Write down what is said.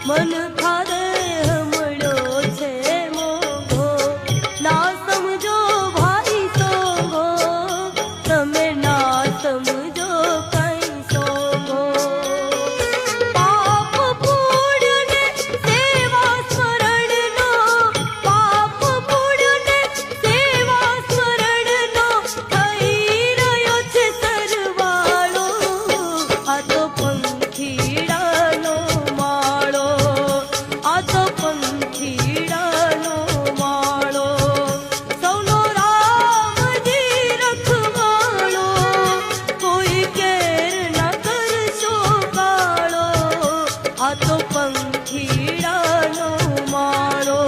મન ખારે હમળ્યો છે મોઘો, ના સમજો ભાઈ સોગો, તમે ના સમજો કઈ સોગો. પાપ પુણ્ય ને સેવા સ્મરણનો, પાપ પુણ્ય ને સેવા સ્મરણનો થઈ રહ્યો છે સરવાળો. આ તો પંખીડાનો માળો, આ તો પંખીડાનો માળો, સૌનો રામજી રખવાળો, કોઈ કેર ના કરશો કાળો. આ તો પંખીડાનો માળો.